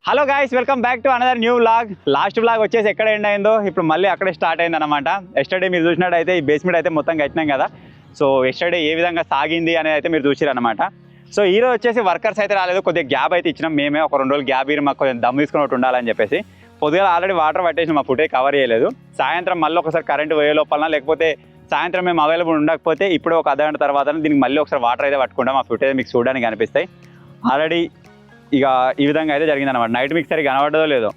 Hello guys, welcome back to another new vlog. Last vlog వచ్చేసి ఎక్కడ end అయిందో ఇప్పుడు మళ్ళీ అక్కడే స్టార్ట్ అయింది అనమాట. ఎస్టర్డే మీరు చూసినట్టయితే ఈ బేస్మెంట్ అయితే మొత్తం కట్టినాం కదా. సో ఎస్టర్డే ఏ విధంగా సాగింది అనేది అయితే మీరు చూసారు అనమాట. సో ఈరోజు వచ్చేసి వర్కర్స్ అయితే రాలేదు, కొద్దిగా గ్యాప్ అయితే ఇచ్చినాం మేమే. ఒక 2 రోజులు గ్యాప్ మాకు కొంచెం దమ్ తీసుకున్నట్టు ఉండాలని చెప్పేసి పొద్దుగా ఆల్రెడీ వాటర్ పట్టేసి మా ఫుటే కవర్ చేయలేదు. సాయంత్రం మళ్ళీ ఒకసారి కరెంట్ పోయే లోపల, లేకపోతే సాయంత్రం మేము అవైలబుల్ ఉండకపోతే ఇప్పుడు ఒక అర్ధగంట తర్వాత దీనికి మళ్ళీ ఒకసారి వాటర్ అయితే పట్టుకుంటాం. ఆ ఫుట్ అయితే మీకు చూడడానికి కనిపిస్తాయి. ఆల్రెడీ ఇక ఈ విధంగా అయితే జరిగిందనమాట. నైట్ మీకు సరిగ్గా కనబడదో లేదో,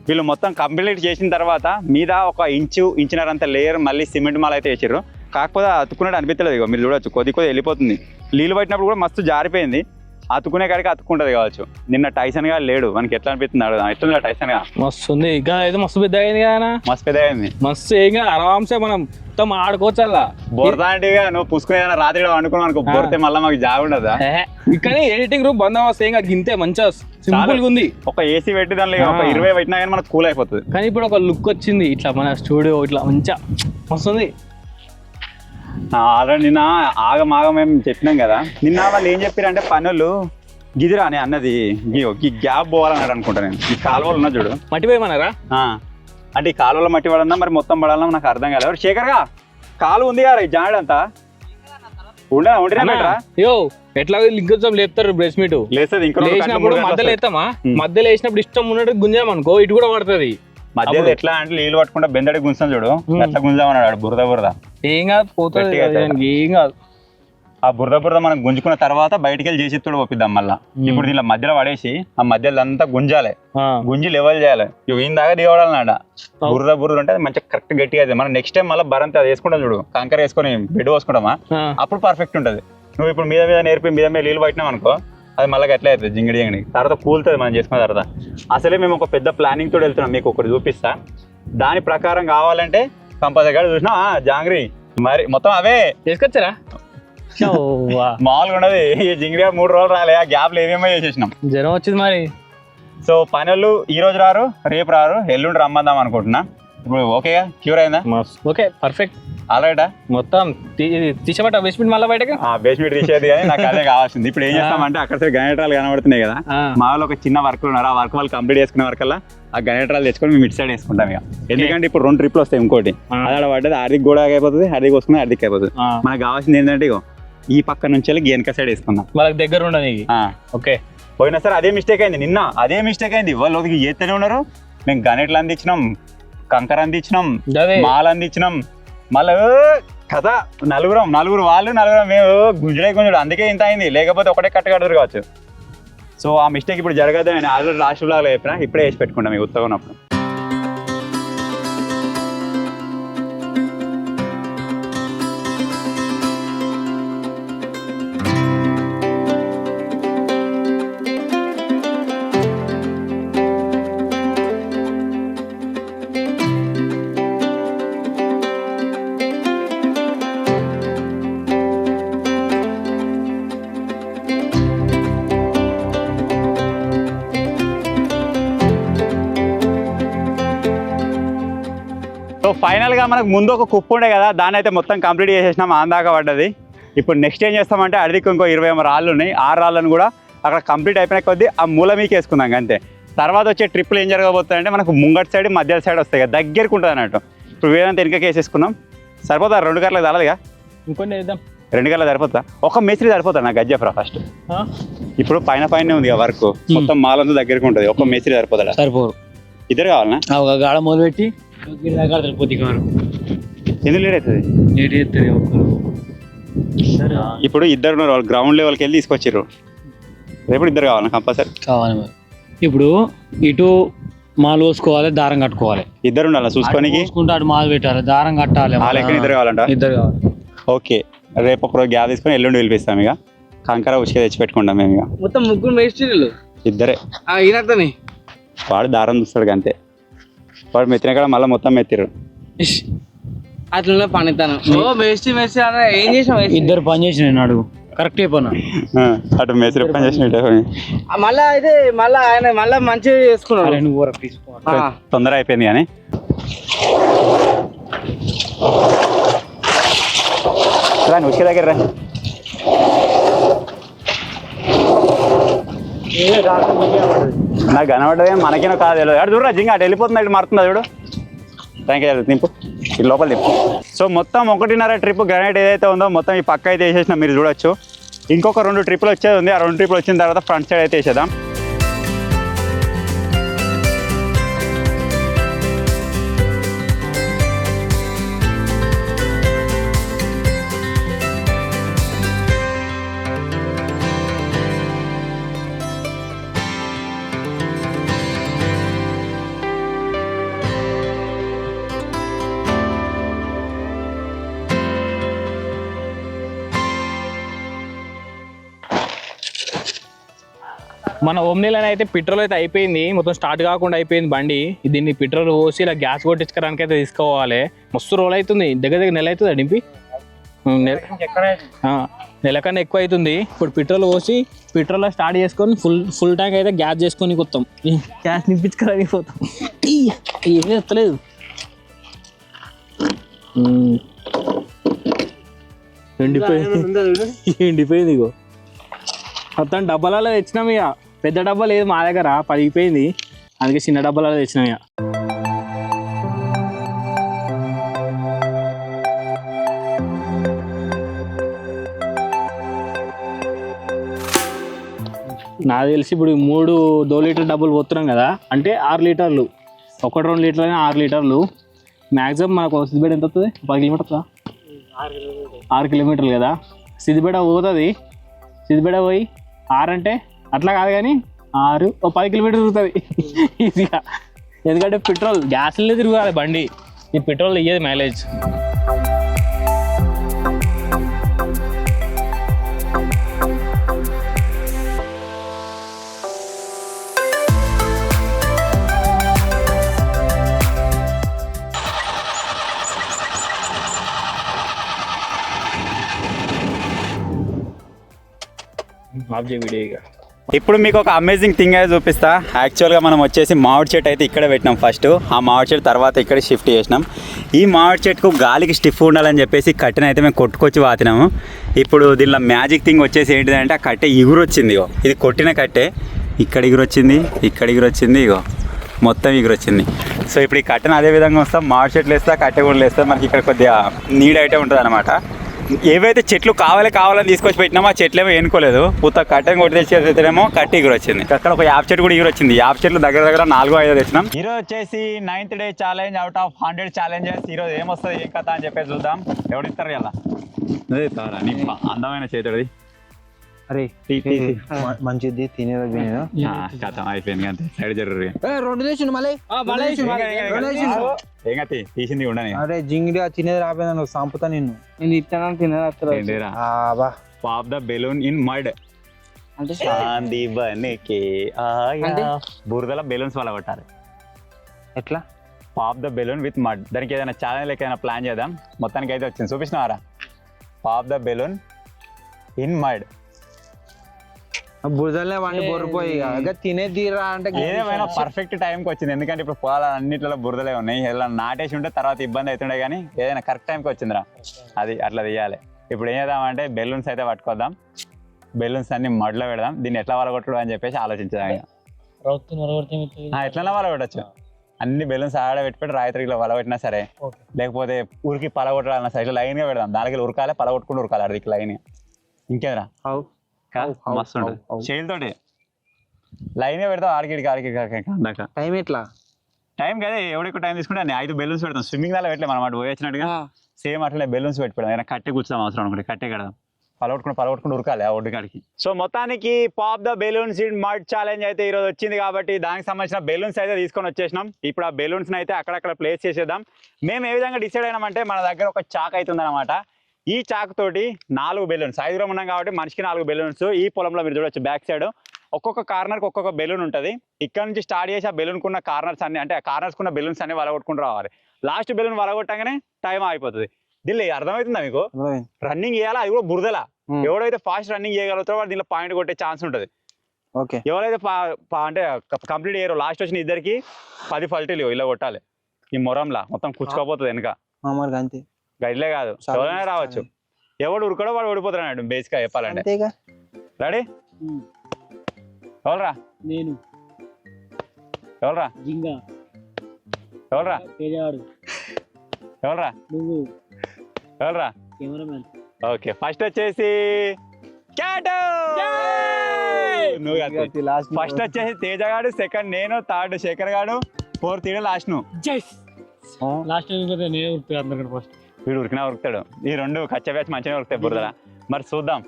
వీళ్ళు మొత్తం కంప్లీట్ చేసిన తర్వాత మీద ఒక ఇంచున్నర అంత లేయర్ మళ్ళీ సిమెంట్ మాల్ అయితే వేసారు. కాకపోతే అతుక్కున్నట్టు అనిపించలేదు. ఇక మీరు చూడొచ్చు, కొద్ది వెళ్ళిపోతుంది. నీళ్ళు పట్టినప్పుడు కూడా మస్తు జారిపోయింది. అతుకునే కాడికి అతుక్కుంటుంది కావచ్చు. నిన్న టైసన్ గా లేడు, మనకి ఎట్లా అనిపిస్తుంది అడుగుదాం. ఎట్లా టైసన్ గా మస్తు ఉంది. ఇంకా అయితే మస్తు పెద్ద అయింది కదా, మస్తు పెద్ద అయింది. మస్తు ఇంకా ఆరాంసే మనం మొత్తం ఆడుకోవచ్చు. అలా బొరదాంటిగా నువ్వు పుసుకునే రాత్రి అనుకున్నావు అనుకో, బొరితే మళ్ళీ మాకు జాబ్ ఉండదా. కానీ ఎడిటింగ్ రూమ్ బందోబస్తు ఏం కాదు, ఇంతే మంచిగా సింపుల్ గా ఉంది. ఒక ఏసీ పెట్టి దానిలో ఒక 20 పెట్టినా కానీ మనకు కూల్ అయిపోతుంది. కానీ ఇప్పుడు ఒక లుక్ వచ్చింది ఇట్లా మన స్టూడియో ఇట్లా మంచిగా వస్తుంది. ఆల్రెడీ నిన్న ఆగమాగం మేము చెప్పినాం కదా. నిన్న వాళ్ళు ఏం చెప్పారంటే పనులు గిదిరా అని అన్నది ఈ గ్యాప్ పోవాలన్నాడు అనుకుంటా. నేను ఈ కాలువలు ఉన్నా చూడు, మట్టి పోయమన్నారా? అంటే ఈ కాలువలో మట్టి పడన్నా మరి మొత్తం పడాలన్నా నాకు అర్థం కాలేదు. శేఖర్గా కాలువ ఉంది కదా, ఈ జాడంతా ఉండేనా యో ఎట్లా లింకొచ్చాం లేపుతారు బ్రష్ మీట్ లేస్తుంది. ఇంకా లేచినప్పుడు మధ్యలో వేస్తామా, మధ్యలో వేసినప్పుడు ఇష్టం ఉన్నట్టు గుంజాం అనుకో ఇటు కూడా పడుతుంది. మధ్యలో ఎట్లా అంటే నీళ్ళు పట్టుకుంటే బెందడి గుంజాం చూడు, ఎట్లా గుంజామన్నాడు. బురద ఏం కాదు, పోతుంది ఏం కాదు. ఆ బురద మనం గుంజుకున్న తర్వాత బయటికి వెళ్ళి చేసి తోడు పంపిద్దాం. మళ్ళీ ఇప్పుడు దీనిలో మధ్యలో పడేసి ఆ మధ్యలో అంతా గుంజాలి, గుంజి లెవెల్ చేయాలి. ఇవి దాకా దిగవడాలన్నాడ. బురద అంటే మంచిగా కరెక్ట్ గట్టిగా అయితే మనం నెక్స్ట్ టైం మళ్ళీ బరంత అది వేసుకుంటాం చూడు, కంకర వేసుకొని బెడ్ పోసుకుంటామా, అప్పుడు పర్ఫెక్ట్ ఉంటుంది. నువ్వు ఇప్పుడు మీద నేర్పి మీద నీళ్ళు పట్టినాం అనుకో, అది మళ్ళీ గట్లే అవుతుంది జింగిడి తర్వాత కూలుతుంది మనం చేసుకున్న తర్వాత. అసలే మేము ఒక పెద్ద ప్లానింగ్ తోటి వెళ్తున్నాం, మీకు ఒకటి చూపిస్తా. దాని ప్రకారం కావాలంటే కంపల్సరీ చూసినా జాంగ్రీ మరి మొత్తం అవే తీసుకొచ్చారా. మామూలుగా ఉండదు. జింగిడి 3 రోజులు రాలే, ఆ గ్యాప్ లో ఏమేమో చేసేసినాం. జ్వరం వచ్చింది మరి. సో పనులు ఈ రోజు రారు, రేపు రారు, ఎల్లుండి రమ్మందాం అనుకుంటున్నా. ఇప్పుడు ఓకేగా, క్యూర్ అయిందా? Okay perfect. ఆల్రైటా మొత్తం తీసేబట్ట బేస్మెంట్ మళ్ళీ బయటకు బేస్మెంట్ తీసేది కానీ నాకు అదే కావాల్సింది. ఇప్పుడు ఏం చేస్తామంటే అక్కడ సరే గణేట్రాలు కనబడుతున్నాయి కదా, మా వాళ్ళు ఒక చిన్న వర్క్ ఉన్నారు. ఆ వర్క్ వాళ్ళు కంప్లీట్ చేసుకునే వరకల్లా ఆ గణేట్రాలు తెచ్చుకొని మేము ఇటు సైడ్ వేసుకుంటాం. ఇక ఎందుకంటే ఇప్పుడు 2 ట్రిప్లు వస్తాయి. ఇంకోటి అదాడ పడ్డది ఆర్థిక కూడా అయిపోతుంది, ఆర్థిక వస్తుంది ఆర్థిక అయిపోతుంది. మనకు కావాల్సింది ఏంటంటే ఇగో ఈ పక్క నుంచి వెళ్ళి గేనక సైడ్ వేసుకుందాం, వాళ్ళకి దగ్గర ఉండదు. ఓకే పోయినా సరే అదే మిస్టేక్ అయింది, నిన్న అదే మిస్టేక్ అయింది. వాళ్ళు చేస్తూనే ఉన్నారు. మేము గణేట్లు అందించినాం, కంకర అందించినాం, మాల్ అందించినాం. మళ్ళీ కదా నలుగురు వాళ్ళు మేము గుంజుడు. అందుకే ఇంత అయింది, లేకపోతే ఒకటే కట్టగడరు కావచ్చు. సో ఆ మిస్టేక్ ఇప్పుడు జరగదు. నేను ఆల్రెడీ లాస్ట్ వ్లాగ్లో చెప్పినా, ఇప్పుడే వేసి పెట్టుకుంటాం మీకు ఉత్తగా ఉన్నప్పుడు. సో ఫైనల్గా మనకు ముందు ఒక కుప్పు ఉండే కదా, దాన్ని అయితే మొత్తం కంప్లీట్ చేసేసినాం. ఆందాక పడ్డది. ఇప్పుడు నెక్స్ట్ ఏం చేస్తామంటే అడికి ఇంకో 20 రాళ్ళు ఉన్నాయి. 6 రాళ్ళను కూడా అక్కడ కంప్లీట్ అయిపోయిన కొద్దీ ఆ మూల మీకు వేసుకుందాం అంతే. తర్వాత వచ్చే ట్రిప్లు ఏం జరగబోతుందంటే మనకు ముంగటి సైడ్ మధ్య సైడ్ వస్తాయి కదా, దగ్గరకు ఉంటుంది అన్నట్టు. ఇప్పుడు వేరంతా వెనుకకి వేసేసుకున్నాం. సరిపోతా 2 గంటలకు తలదుగా, ఇంకొన్ని వేద్దాం. 2 గంటలకు సరిపోతా. ఒక మేస్త్రి సరిపోతాడు నాకు గజ్జఫ్రా ఫస్ట్. ఇప్పుడు పైన ఉంది వర్క్ మొత్తం మాలంతా దగ్గరకు ఉంటుంది. ఒక మేస్త్రి సరిపోతాడా? సరిపోరు, ఇద్దరు కావాలన్నా. ఒక గాడ మొదలు పెట్టి ఎందుకు లేట్ అవుతుంది? ఇప్పుడు ఇద్దరు ఉన్నారు, వాళ్ళు గ్రౌండ్ లెవెల్కి వెళ్ళి తీసుకొచ్చారు. రేపు ఇద్దరు కావాలన్నా కంపల్సరీ కావాలి. ఇప్పుడు ఇటు మాలు పోసుకోవాలి, దారం కట్టుకోవాలి. ఇద్దరు ఉండాలి చూసుకొని, అటు మాలు పెట్టాలి, దారం కట్టాలి. ఆ లెక్కన ఇద్దరు కావాలంట. ఇద్దరు కావాలి. ఓకే, రేపు ఒక రోజు గ్యాప్ తీసుకొని ఎల్లుండి పిలిపిస్తాం. ఇక కంకర ఉచిగా తెచ్చి పెట్టుకుంటాం మేము. ఇక మొత్తం 3 మేస్త్రీలు ఇద్దరే. ఈయనతోని వాడు దారం చూస్తాడు అంతే. వాడు మెత్తిన కాడ మళ్ళీ మొత్తం మెత్తిరు. అట్లా పనితాను మేస్త్రి ఏం చేసినా ఇద్దరు పని చేసిన అడుగు కరెక్ట్ అయిపోయినా. అటు మేస్త్రి పని చేసిన మళ్ళా అయితే మళ్ళీ ఆయన మళ్ళీ మంచిగా చేసుకున్నాడు. తొందర అయిపోయింది కానీ ఉసుక దగ్గర రా. నాకు కనబడ్డది మనకేనో కాదు తెలియదు. అటు చూడరా జింగ అటు వెళ్ళిపోతుంది, ఇటు మారుతుంది చూడు. థ్యాంక్ యూ నింపు ఇటు లోపల నింపు. సో మొత్తం 1.5 ట్రిప్ గ్రానైట్ ఏదైతే ఉందో మొత్తం ఈ పక్క అయితే వేసేసిన మీరు చూడొచ్చు. ఇంకొక 2 ట్రిప్పులు వచ్చేది ఉంది. ఆ 2 ట్రిప్పులు వచ్చిన తర్వాత ఫ్రంట్ సైడ్ అయితే వేసేద్దాం. మన ఓమ్నీలో అయితే పెట్రోల్ అయితే అయిపోయింది, మొత్తం స్టార్ట్ కాకుండా అయిపోయింది బండి. దీన్ని పెట్రోల్ పోసి ఇలా గ్యాస్ కొట్టించుకోవడానికి అయితే తీసుకోవాలి. మస్తు రోల్ అవుతుంది, దగ్గర నెల అవుతుంది డింపి, నెల కన్నా ఎక్కువ అవుతుంది. ఇప్పుడు పెట్రోల్ పోసి పెట్రోల్ స్టార్ట్ చేసుకొని ఫుల్ ట్యాంక్ అయితే గ్యాస్ చేసుకొని కొత్తాం, గ్యాస్ నింపించుకోవడానికి పోతాం. ఏమీ వస్తలేదు, ఎండిపోయింది. ఇగో మొత్తం డబ్బాలలో తెచ్చినాం. ఇక పెద్ద డబ్బా లేదు మా దగ్గర, పగిపోయింది. అందుకే చిన్న డబ్బాలలో తెచ్చినాం. ఇక నాకు తెలిసి ఇప్పుడు 3 2 లీటర్ డబ్బులు పోతున్నాం కదా, అంటే 6 లీటర్లు, 1-2 లీటర్లు అయినా 6 లీటర్లు. మ్యాక్సిమం మనకు సిద్దిపేట ఎంత వస్తుంది? 10 కిలోమీటర్లా? 6 కిలోమీటర్లు కదా. సిద్దిపేట పోతుంది, సిద్దిపేట పోయి 6 అంటే అట్లా కాదు కానీ 10 కిలోమీటర్లు తిరుగుతుంది ఈజీగా. ఎందుకంటే పెట్రోల్ గ్యాస్లే తిరగాలి బండి, ఈ పెట్రోల్ ఇయ్యేది మైలేజ్. ఇప్పుడు మీకు ఒక అమేజింగ్ థింగ్ అయితే చూపిస్తా. యాక్చువల్గా మనం వచ్చేసి మామిడి చెట్టు అయితే ఇక్కడ పెట్టినాం ఫస్ట్. ఆ మామిడి చెట్టు తర్వాత ఇక్కడ షిఫ్ట్ చేసినాం. ఈ మామిడి చెట్టుకు గాలికి స్టిఫ్ ఉండాలని చెప్పేసి కట్టెను అయితే మేము కొట్టుకొచ్చి వాతినాము. ఇప్పుడు దీనిలో మ్యాజిక్ థింగ్ వచ్చేసి ఏంటిదంటే ఆ కట్టె ఇగురు వచ్చింది. ఇగో ఇది కొట్టిన కట్టె, ఇక్కడ ఇగురు వచ్చింది, ఇక్కడ ఇగురు వచ్చింది, ఇగో మొత్తం ఇగురు వచ్చింది. సో ఇప్పుడు ఈ కట్టెను అదే విధంగా వస్తాం, మామిడి చెట్లు వేస్తా, కట్టె కూడా వేస్తాం. మనకి ఇక్కడ కొద్దిగా నీడ్ అయితే ఉంటుంది అనమాట. ఏవైతే చెట్లు కావాలని తీసుకొచ్చి పెట్టినామో ఆ చెట్లు ఏమో ఎన్నుకోలేదు, పూత కట్టెని కొట్టి తెచ్చేమో కట్టి ఎగురు వచ్చింది. అక్కడ ఒక యాప్ చెట్టు కూడా ఎగురు వచ్చింది. యాప్ చెట్లు దగ్గర 4-5 తెచ్చినాం. ఈరోజు వచ్చేసి 9th day challenge out of 100 challenges. ఈరోజు ఏమొస్తుంది ఏం కథ అని చెప్పేసి చూద్దాం. ఎవడిస్తారు ఇలా నీ అందమైన చేతుడిది. అరే మంచిది తినేది కథ అయిపోయింది అంతే. సైడ్ జరుగుతుంది తీసింది ఉండని. అరే జింగిడి తినేది రాబోయే సంపుతా నిన్ను. నేను ఇట్లా తినేది pop the balloon in mud అంటే బురదల బెలూన్స్ వల్ల కొట్టాలి. ఎట్లా? Pop the balloon with mud. దానికి ఏదైనా ఛాలెంజ్ ఏదైనా ప్లాన్ చేద్దాం. మొత్తానికి అయితే వచ్చింది, చూపిస్తున్నారా? Pop the balloon in mud. బురదలే వాడిని బొర్రిపోయి తినేదిరా అంటే ఏదేమైనా పర్ఫెక్ట్ టైంకి వచ్చింది. ఎందుకంటే ఇప్పుడు పొలాలు అన్నింటిలో బురదలే ఉన్నాయి. ఎలా నాటేసి ఉంటే తర్వాత ఇబ్బంది అవుతుండే, కానీ ఏదైనా కరెక్ట్ టైంకి వచ్చిందిరా, అది అట్లా తీయాలి. ఇప్పుడు ఏం చేద్దామంటే బెలూన్స్ అయితే పట్టుకొద్దాం, బెలూన్స్ అన్ని మడ్లో పెడదాం. దీన్ని ఎట్లా వలగొట్టడం అని చెప్పేసి ఆలోచించదాం. ఎట్లన్నా వలగొట్టచ్చు. అన్ని బెలూన్స్ ఆడ పెట్టి రాయితరిలో వలగొట్టినా సరే, లేకపోతే ఊరికి పలగొట్టాలన్నా సరే ఇట్లా లైన్గా పెడదాం. దానికి ఉరకాలి, పలగొట్టుకుంటూ ఉరకాలి అడికి లైన్. ఇంకేదరా మస్తు ఉంటుంది. చేతులతోటి లైన్ పెడతాం ఆడికి టైం ఎట్లా? టైం కదా ఎవడెక్కువ టైం తీసుకుంటే 5 బెలూన్స్ పెడతాం. స్విమ్మింగ్ దాలో పెట్టలేము అనమాట, పోయొచ్చినట్టుగా సేమ్ అట్లనే బెలూన్స్ పెట్టి పెడదాం. ఏదైనా కట్టే కూర్చుదాం అవసరం అనుకుంటే కట్టే కడదాం, పలగొట్టుకుంటూ ఉరకాలి ఆ ఒడ్డు కాడికి. సో మొత్తానికి pop the balloons in mud challenge అయితే ఈరోజు వచ్చింది కాబట్టి దానికి సంబంధించిన బెలూన్స్ అయితే తీసుకొని వచ్చేసినాం. ఇప్పుడు ఆ బెలూన్స్ అయితే అక్కడక్కడ ప్లేస్ చేసేద్దాం. మేము ఏ విధంగా డిసైడ్ అయినామంటే మన దగ్గర ఒక చాక్ అవుతుంది అనమాట. ఈ చాక్ తోటి 4 బెలూన్స్, 5 ఉన్నాం కాబట్టి మనిషికి 4 బెలూన్స్. ఈ పొలంలో మీరు చూడొచ్చు బ్యాక్ సైడ్ ఒక్కొక్క కార్నర్కి ఒక్కొక్క బెలూన్ ఉంటుంది. ఇక్కడ నుంచి స్టార్ట్ చేసి ఆ బెలూన్ కున్న కార్నర్స్ అన్ని, అంటే ఆ కార్నర్స్ కున్న బెలూన్స్ అన్ని వలగొట్టుకుంటూ రావాలి. లాస్ట్ బెలూన్ వలగొట్టగానే టైం అయిపోతుంది. దీనిలో అర్థమవుతుందా మీకు? రన్నింగ్ చేయాలా, అది కూడా బురదలా. ఎవడైతే ఫాస్ట్ రన్నింగ్ చేయగలుగుతారో వాడు దీనిలో పాయింట్ కొట్టే ఛాన్స్ ఉంటుంది. ఎవరైతే అంటే కంప్లీట్ చేయరు లాస్ట్ వచ్చిన ఇద్దరికి 10 పల్టీలు ఇలా కొట్టాలి. ఈ మొరంలా మొత్తం కుచ్చుకోపోతుంది వెనక. గడిలే కాదు, ఎవరైనా రావచ్చు. ఎవడు ఉరకడో వాడు ఓడిపోతాడు అన్నాడు బేసిక్గా చెప్పాలంటే. రెడీ? ఎవరురా నేను ఎవరురా జింగా ఎవరురా తేజవాడు ఎవరురా నువ్వు ఎవరురా కెమెరామెన్. ఓకే ఫస్ట్ వచ్చేసి క్యాట్ నువ్వు లాస్ట్ ఫస్ట్ వచ్చేసి తేజ గాడు, సెకండ్ నేను, థర్డ్ శేఖర్ గాడు, ఫోర్త్ ఈడ, లాస్ట్ నువ్వు. లాస్ట్ నేనే ఉరుకుతా అందరికంటే ఫస్ట్. వీడు ఉరికినా ఉరుకుతాడు. ఈ రెండు కచ్చా బ్యాచ్ మంచిగా ఉరుకుతాయి బురదలా. మరి చూద్దాం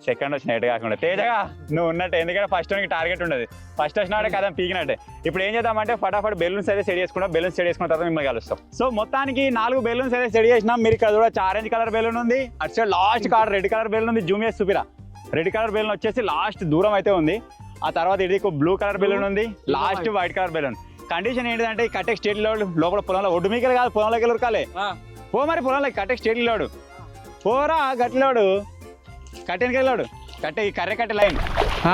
సెకండ్ వచ్చినట్టు కాకుండా. తేజగా నువ్వు ఉన్నట్టు, ఎందుకంటే ఫస్ట్ నీకు టార్గెట్ ఉండదు. ఫస్ట్ వచ్చినాడే కదా పీకినట్టే. ఇప్పుడు ఏం చేద్దామంటే ఫటాఫట్ బెలూన్స్ అయితే సెట్ చేసుకుంటాం. బెలూన్స్ సెట్ చేసుకున్న తర్వాత మిమ్మల్ని కలుస్తాం. సో మొత్తానికి 4 బెలూన్స్ అయితే సెట్ చేసినాం. మీరు ఇక్కడ చూడొచ్చు ఆరెంజ్ కలర్ బెలూన్ ఉంది, అటు side last car red colour balloon ఉంది. జూమ్ చేసి చూపిరా. రెడ్ కలర్ బెలూన్ వచ్చేసి లాస్ట్ దూరం అయితే ఉంది. ఆ తర్వాత ఇది బ్లూ కలర్ బెలూన్ ఉంది, last white colour balloon. Condition ఏంటంటే ఈ కట్టెక్ స్టేట్ లోపల పొలంలో ఒడ్డు మీకలు కాదు, పొలంలోకి వెళ్ళి ఉరకాలి. పో మరి పొలంలోకి కట్టెక్ స్టేట్ లోడు పోరా, గట్టిలోడు కట్టెనికి వెళ్ళాడు. కట్టె ఈ కర్రె కట్టె లైన్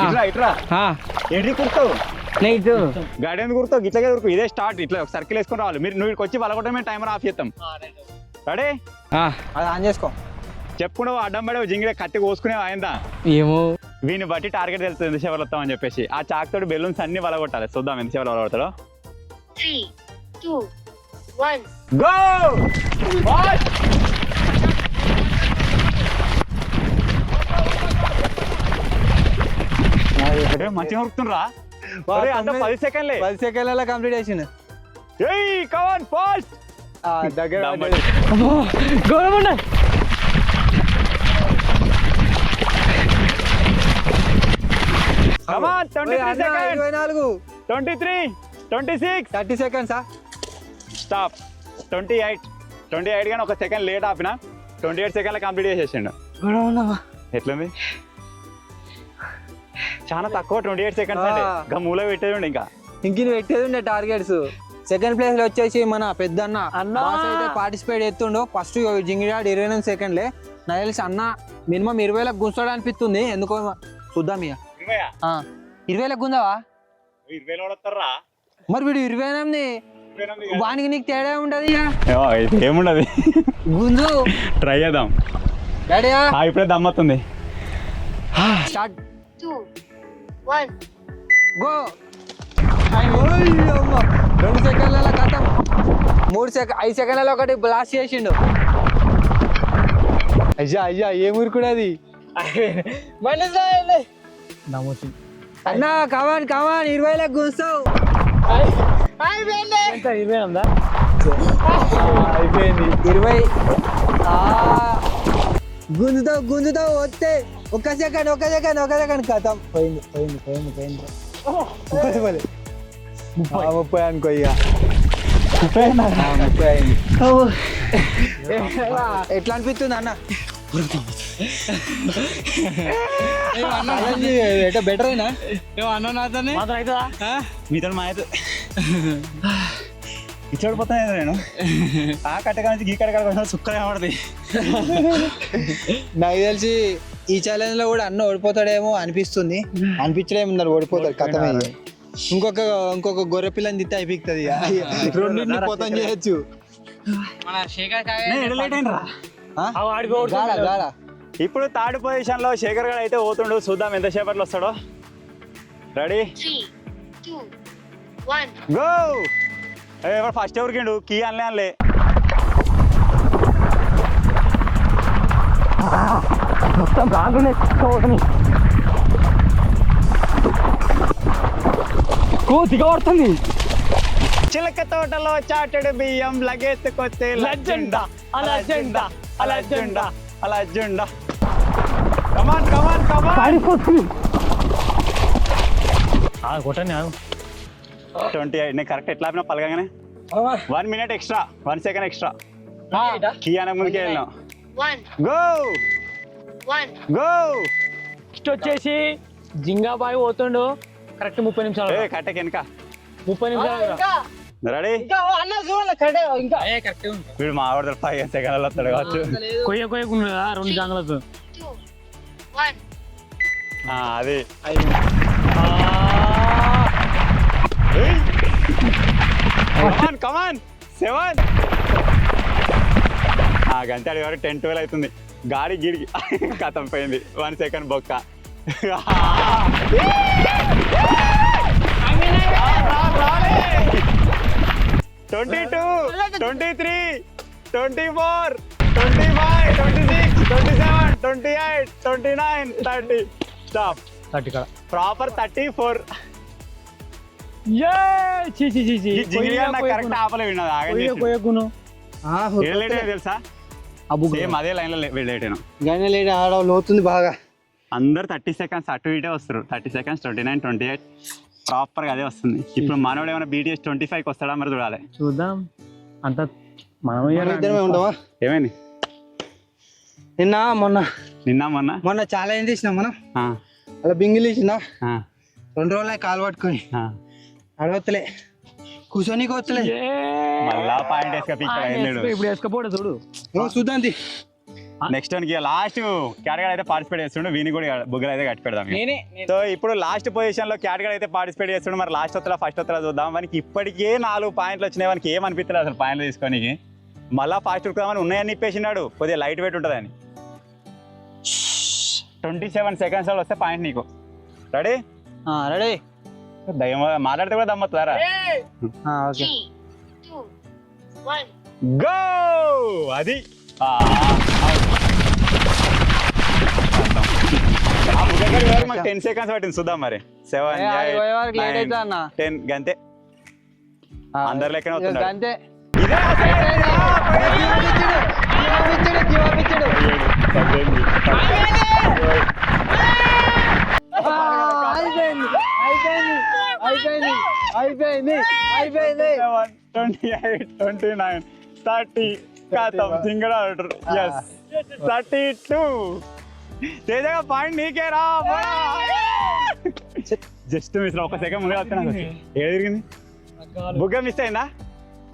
ఇట్లా ఇట్లా ఎడి కుర్తావు గాడి ఎందుకు కుర్తావు, గిట్లకే కురుకు. ఇదే స్టార్ట్. ఇట్లా ఒక సర్కిల్ వేసుకొని రావాలి. మీరు నువ్వు వచ్చి వలగొట్టడం మేము టైమర్ ఆఫ్ చేస్తాం. రెడీ అది ఆన్ చేసుకో. చెప్పుకుంటూ అడ్డం పడే జింగిడే కత్తి కోసుకునే ఆయందా ఏమో వీని బట్టి టార్గెట్ తెలుస్తుంది ఎంత సేవలు వస్తామని చెప్పేసి. ఆ చాక్ తోటి బెలూన్స్ అన్ని వలగొట్టాలి. చూద్దాం ఎంత సేవలు వలగొడతాడో. 3, 2, 1. గో మంచిగా ఉరుకుతుండ్రా. అంత 10 సెకండ్లే. 10 సెకండ్ల కంప్లీట్ చేసిండు. ఏయ్ కమాన్ ఫాస్ట్. దగ్గర గౌరవ Come on, 23 seconds. 24 23, 26. 30 seconds. Stop. 28 గానీ ఒక సెకండ్ లేట్ ఆపిన 28 సెకండ్ల కంప్లీట్ చేసేసిండు. ఎట్లుంది? చాలా తక్కువ 28 సెకండ్స్ అంటే ఇంకా మూల పెట్టేది ఉండే. ఇంకా పెట్టేది ఉండే టార్గెట్స్. సెకండ్ ప్లేస్ లో వచ్చేసి మన పెద్దన్న బాస్ అయితే పార్టిసిపేట్ చేస్తుండో. ఫస్ట్ జింగిడాడు 29 సెకండ్లే. నాకు తెలిసి అన్న మినిమం 20 గుంజాడు అనిపిస్తుంది. ఎందుకో చూద్దాం ఇక. 20 గుంజావా? 20 వస్తారా? మరి వీడు 28 వానికి నీకు తేడా ఉండదు ఇక. ఏముండదు, గుంజు ట్రై చేద్దాం. రెడీయా? ఇప్పుడే దమ్మతుంది. స్టార్ట్. 2, 1. గో. 2 సెకండ్ల కథం. 5 సెకండ్లలో ఒకటి బ్లాస్ట్ చేసిండు. అయ్యా ఏం ఊరుకున్నది అన్న. కమాన్ 20 గుంజావు. అయిపోయింది 20. గుంజుతావు వస్తే ఒక సెకండ్ కథం. పోయింది 30 అనుకో ఇక. 30 అయింది. ఎట్లా అనిపిస్తుంది అన్న? బెటర్ అయినా మీతో మా ఇచ్చడిపోతాను నేను. ఆ కట్టక నుంచి గీ కట్టక సుక్కలు కనబడుతుంది. నాకు తెలిసి ఈ ఛాలెంజ్ లో కూడా అన్న ఓడిపోతాడేమో అనిపిస్తుంది. అనిపించడేమో ఓడిపోతాడు కథమే. ఇంకొక గొర్రె పిల్లని తిత్తే అయిపోతుంది. రెండింటిని పోతాం చేయొచ్చు. ఇప్పుడు థర్డ్ పొజిషన్ లో శేఖర్ గారు అయితే పోతుండు. చూద్దాం ఎంతసేపట్లో వస్తాడో. రెడీ 3, 2, 1. గో. ఎవరు ఫస్ట్ ఎవరికిండు కీ అనలే. మొత్తం బాగుంది. కోతిగా పడుతుంది. చిలక తోటలో చాటెడు బియ్యం లగెత్తుకొస్తే లజ్జెండా అలజెండా అలజెండా అలజెండా. కమాన్ పారిపోతుంది. కొట్టండి 28. నేను కరెక్ట్ ఎట్లా ఆపినా పలకగానే 1 minute ఎక్స్ట్రా, 1 second ఎక్స్ట్రా. కీ అనే ముందుకే వెళ్ళినాం. 1, గో 1. గో. నెక్స్ట్ వచ్చేసి జింగాబాయ్ పోతుండు. కరెక్ట్ 30 నిమిషాలు. కట్టెకి వెనక 30 నిమిషాలు. రెడీ. వీడు మా ఆవిడ 5 సెకండ్లలో వస్తాడు కావచ్చు. కొయ్యకున్నదా 2 జాంగలతో. 2, 1. అది కమాన్ 7. గంట అడి వరకు 10-12 అవుతుంది. గాడి గిడికి కథం పోయింది. 1 second బొక్క. 22, 23, 24, 25, 26, 27, 28, 29, 30. Stop. 30 కాడ Proper 34. కరెక్ట్ ఆపలే విన్నది తెలుసా సేమ్ అదే లైన్ లో లేట్ అయినా గైనా ఆడ లోతుంది బాగా. అందరు 30 seconds అటు ఇటే వస్తారు. 30 seconds, 29, 28 ప్రాపర్ గా అదే వస్తుంది. ఇప్పుడు మనోడు ఏమైనా BTS 25 కి వస్తాడా మరి చూడాలి. చూద్దాం. అంత ఇద్దరమే ఉండవా? ఏమైంది నిన్న మొన్న చాలా ఏం చేసినాం మనం. అలా బింగిల్ వేసిందా 2 రోజులు కాలు పట్టుకొని అడవత్తలే కూర్చొని వస్తలే. మళ్ళా పాయింట్ ఇప్పుడు వేసుకపోడు చూడు. చూద్దాం. నెక్స్ట్ వన్ కి లాస్ట్ క్యాటగరీ అయితే పార్టిసిపేట్ చేస్తుండే. వీని కూడా బుగ్గలు అయితే కట్టి పెడదాం. సో ఇప్పుడు లాస్ట్ పొజిషన్ లో క్యాటగరీ అయితే పార్టిసిపేట్ చేస్తుండే. మరి లాస్ట్ వస్తా ఫస్ట్ వస్తా చూద్దాం. మనకి ఇప్పటికే 4 పాయింట్లు వచ్చినాయి. మనకి ఏమనిపిస్తుంది అసలు పాయింట్లు తీసుకోనికి. మళ్ళా ఫాస్ట్ ఉడుకుదామని ఉన్నాయని ఇప్పేసినాడు. కొద్దిగా లైట్ వెయిట్ ఉంటుందని. 27 seconds లో వస్తే పాయింట్ నీకు. రెడీ రెడీ దయ్యం మాట్లాడితే కూడా దమ్మవుతారా? 3, 2, 1. గో. అది మాకు 10 seconds పట్టింది. చూద్దాం మరి 7, 8, 9, 10 గంతే. అందరు లెక్కనే వస్తున్నాడు. అంతే. అయిపోయింది 28, 29, 30 ఖతం. Single order. yes 32. తేజగా పాయింట్ నీకేరా. Just miss. 1 సెకండ్ ముందే వస్తున్నా. ఏది తిరిగింది? బుగ్గ మిస్ అయిందా?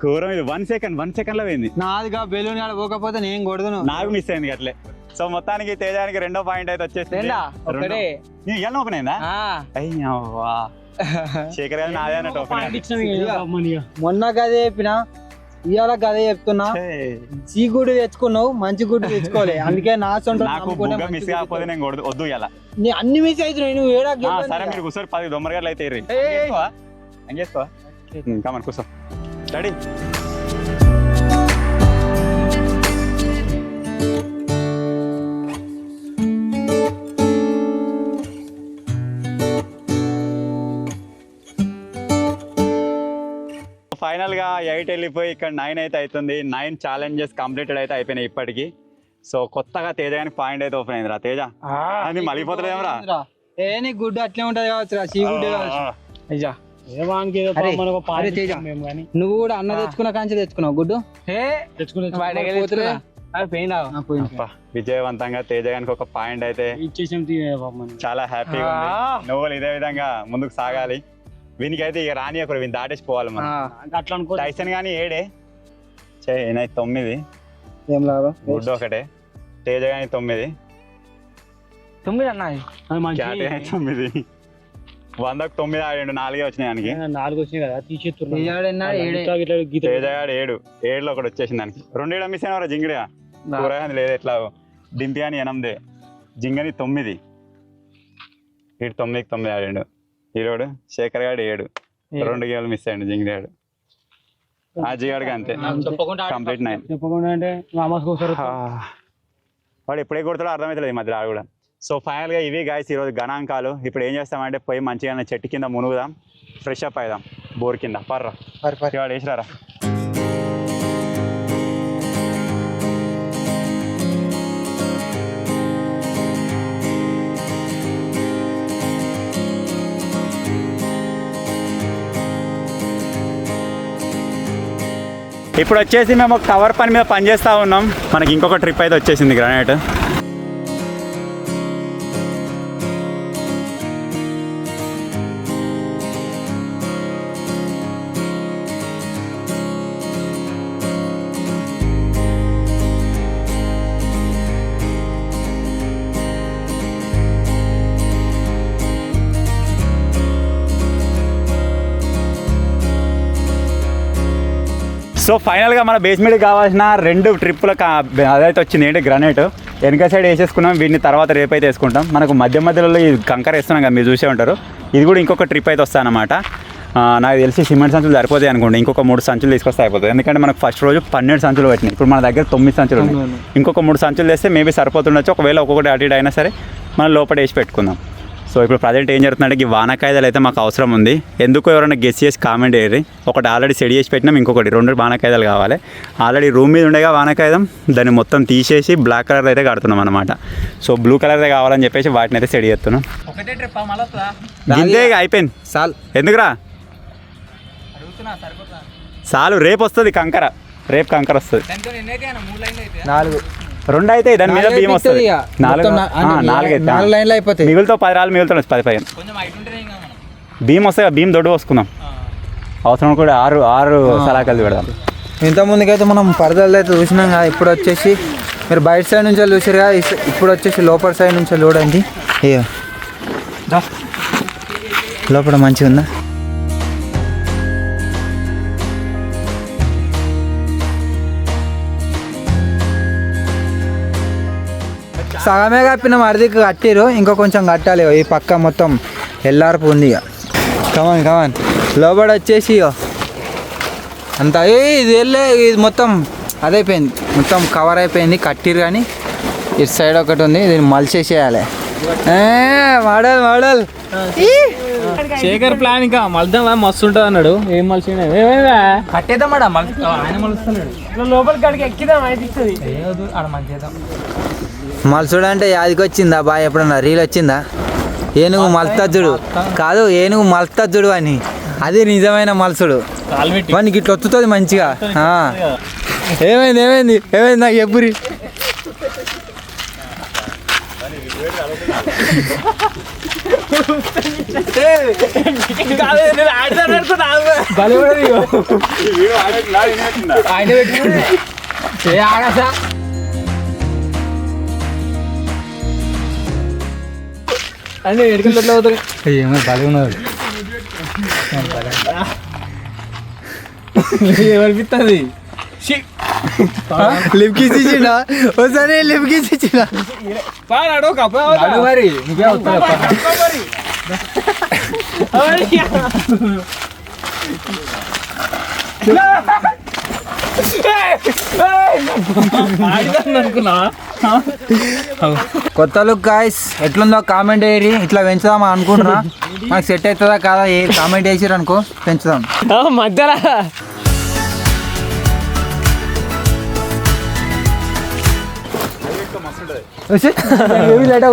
ఘోరం ఇది. 1 second లో పోయింది. నాదిగా బెలూన్ ఆడ పోకపోతే నేను కొడదును. నాకు మిస్ అయింది అట్లే. సో మొత్తానికి తేజానికి 2వ పాయింట్ అయితే వచ్చేసింది. ఎలా ఓపెన్ అయిందా? అయ్యవ్వా శేఖర్ గారు నాదే అన్నట్టు ఓపెన్. మొన్న గదే చెప్పిన, ఇవాళ గదే చెప్తున్నా. చీ గుడ్డు తెచ్చుకున్నావు, మంచి గుడ్డు తెచ్చుకోలే. అందుకే నా సొంత మిస్ కాకపోతే నేను వద్దు ఇలా అన్ని మిస్ అవుతున్నాయి. నువ్వు ఏడా సరే మీరు కూర్చోరు. 10 దొమ్మరగట్లు అయితే చేసుకోవా కమన్ కూర్చో. స్టడీ ఫైనల్ గా 8 వెళ్ళిపోయి ఇక్కడ 9 అయితే అవుతుంది. 9 ఛాలెంజెస్ కంప్లీటెడ్ అయితే అయిపోయినాయి ఇప్పటికి. సో కొత్తగా తేజ గానికి పాయింట్ అయితే ఓపెన్ అయింది రా. తేజ అది మలిపోతుందేమరా? ఏ నీ గుడ్డు అట్లే ఉంటది కావచ్చు రా. చీ గుడ్డు కావచ్చు. అయ్యా నువ్వు కూడా అన్న తెచ్చుకున్న కాంచి తెచ్చుకున్నావు గుడ్డు. విజయవంతంగా తేజ గానికి ఒక పాయింట్ అయితే చాలా హ్యాపీగా ఉంది. నువ్వు ఇదే విధంగా ముందుకు సాగాలి. వీనికి అయితే ఇక రాని ఒకరు వీని దాటేసిపోవాలి మనం. అట్లా అనుకో. టైసన్ గానీ 7 9 ఏం లాభం. గుడ్డు ఒకటే. తేజ గాని 9 అన్నా. 9 100కు 9 ఆడాడు. 4 వచ్చినాయి దానికి. 4 వచ్చినాయి కదా తీసేస్తున్నాడు. తేజ గాడు 7లో ఒకటి వచ్చేసింది దానికి. 2 ఏడు మిస్ అయినవరా జింగిడిగా. కూరగాయలు లేదు ఎట్లా. డింపి అని 8, జింగని 9. వీడు 9కి 9 ఆడాడు. ఈరోడు శేఖర్ గాడు 7. 2 గేమ్లు మిస్ అయ్యాడు జింగిడి గాడు. అజయ్ అంతే కంప్లీట్ 9. చెప్పకుండా అంటే వాడు ఎప్పుడే కొడతాడో అర్థమవుతుంది ఈ మధ్య కూడా. సో ఫైనల్ గా ఇవి గాయస్ ఈరోజు గణాంకాలు. ఇప్పుడు ఏం చేస్తామంటే పోయి మంచిగా చెట్టు కింద మునుగుదాం, ఫ్రెష్ అప్ అవుదాం బోర్ కింద. పర్రా వాడు వేసిరారా. ఇప్పుడు వచ్చేసి మేము టవర్ పని మీద పనిచేస్తూ ఉన్నాం. మనకి ఇంకొక ట్రిప్ అయితే వచ్చేసింది గ్రానైట్. సో ఫైనల్గా మన బేస్మెంట్కి కావాల్సిన 2 ట్రిప్పులకు అదైతే వచ్చింది. ఏంటి గ్రానైట్ వెనక సైడ్ వేసేసుకున్నాం. వీటిని తర్వాత రేపైతే వేసుకుంటాం. మనకు మధ్యలో ఈ కంకర వేస్తున్నాం కదా, మీరు చూసే ఉంటారు. ఇది కూడా ఇంకొక ట్రిప్ అయితే వస్తాయన్నమాట. నాకు తెలిసి సిమెంట్ సంచులు సరిపోతాయి అనుకోండి, ఇంకొక 3 సంచులు తీసుకొస్తే అయిపోతుంది. ఎందుకంటే మనకు ఫస్ట్ రోజు 12 సంచులు పెట్టినాయి, ఇప్పుడు మన దగ్గర 9 సంచులు ఉన్నాయి. ఇంకొక 3 సంచులు తెస్తే మేబీ సరిపోతుండొచ్చు. ఒకవేళ ఒక్కొక్కటి అటు ఇటు అయినా సరే మనం లోపల వేసి పెట్టుకుందాం. సో ఇప్పుడు ప్రజెంట్ ఏం జరుగుతుందంటే ఈ వానకాయదాలు అయితే మాకు అవసరం ఉంది. ఎందుకో ఎవరైనా గెస్ చేసి కామెంట్ చేయరు. ఒకటి ఆల్రెడీ సెట్ చేసి పెట్టినాం, ఇంకొకటి 2 వానకాయదాలు కావాలి. ఆల్రెడీ రూమ్ మీద ఉండేగా వానకాయదం, దాన్ని మొత్తం తీసేసి బ్లాక్ కలర్ అయితే కడుతున్నాం అనమాట. సో బ్లూ కలర్దే కావాలని చెప్పేసి వాటిని అయితే సెట్ చేస్తున్నాం. ఇంతే అయిపోయింది చాలు. ఎందుకురా చాలు, రేపు వస్తుంది కంకర, రేపు కంకర వస్తుంది. 4 2 అయితే దాని మీద భీమ్ వస్తుంది. 4 అయితే లైన్లు అయిపోతాయి. మిగులుతో 10 రాళ్ళు మిగులుతుంది, 10 భీమ్ వస్తాయి. భీమ్ దొడ్డు పోసుకుందాం, అవసరం కూడా 6 సలాకలు పెడదాం. ఇంత ముందుకైతే మనం పరదలు అయితే చూసినాం కదా. ఇప్పుడు వచ్చేసి మీరు బయట సైడ్ నుంచి చూసారు కదా, ఇప్పుడు వచ్చేసి లోపల సైడ్ నుంచి చూడండి. ఇక లోపల మంచిగా ఉందా? సగమే కప్పిన మరిదికి కట్టిరు, ఇంకా కొంచెం కట్టాలి. ఈ పక్క మొత్తం ఎల్లార్పు ఉంది. ఇక కమాన్ లోపల వచ్చేసి ఇక అంతా ఇది ఇది మొత్తం అదైపోయింది, మొత్తం కవర్ అయిపోయింది. కట్టిరు కానీ ఇటు సైడ్ ఒకటి ఉంది, దీన్ని మలిచేసేయాలి. మోడల్ శేఖర్ ప్లాన్ ఇంకా మలుద్దాం మస్తు ఉంటుంది అన్నాడు. ఏం మలిసి కట్టేద్దాం ఆయన మలుస్తున్నాడు. లోపలికి కాడికి ఎక్కిదాం అనిపిస్తుంది. మలుసుడు అంటే యాదికి వచ్చిందా బాయ్? ఎప్పుడన్నా రీల్ వచ్చిందా? ఏనుగు మల్తజ్జుడు కాదు, ఏనుగు మల్తజ్జుడు అని, అది నిజమైన మలుసుడు. వానికి ఇట్లా వస్తుంది మంచిగా. ఏమైంది నాకు ఎప్పురి అంటే ఎడుకలు ఎట్లా అవుతాయి? ఏమో బలి ఉన్నది ఏమనిపిస్తుంది? లిప్ కిస్ ఇచ్చిండా? ఒకసారి లిప్ కిస్ ఇచ్చిండా? మరి నీకే వస్తుంది. కొత్త లుక్ గాయ్స్ ఎట్లుందో కామెంట్ వేయరి. ఇట్లా పెంచుదామా అనుకుంటున్నా, నాకు సెట్ అవుతుందా కాదా ఏ కామెంట్ వేసిరు అనుకో, పెంచుదాం. మధ్యలో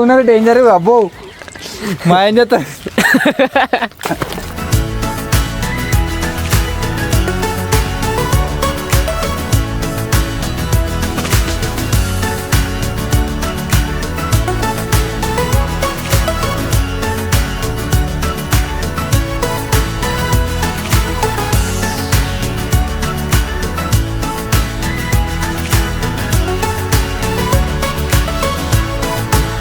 ఉన్నారు డేంజర్. అబ్బో మా ఏం చేస్తారు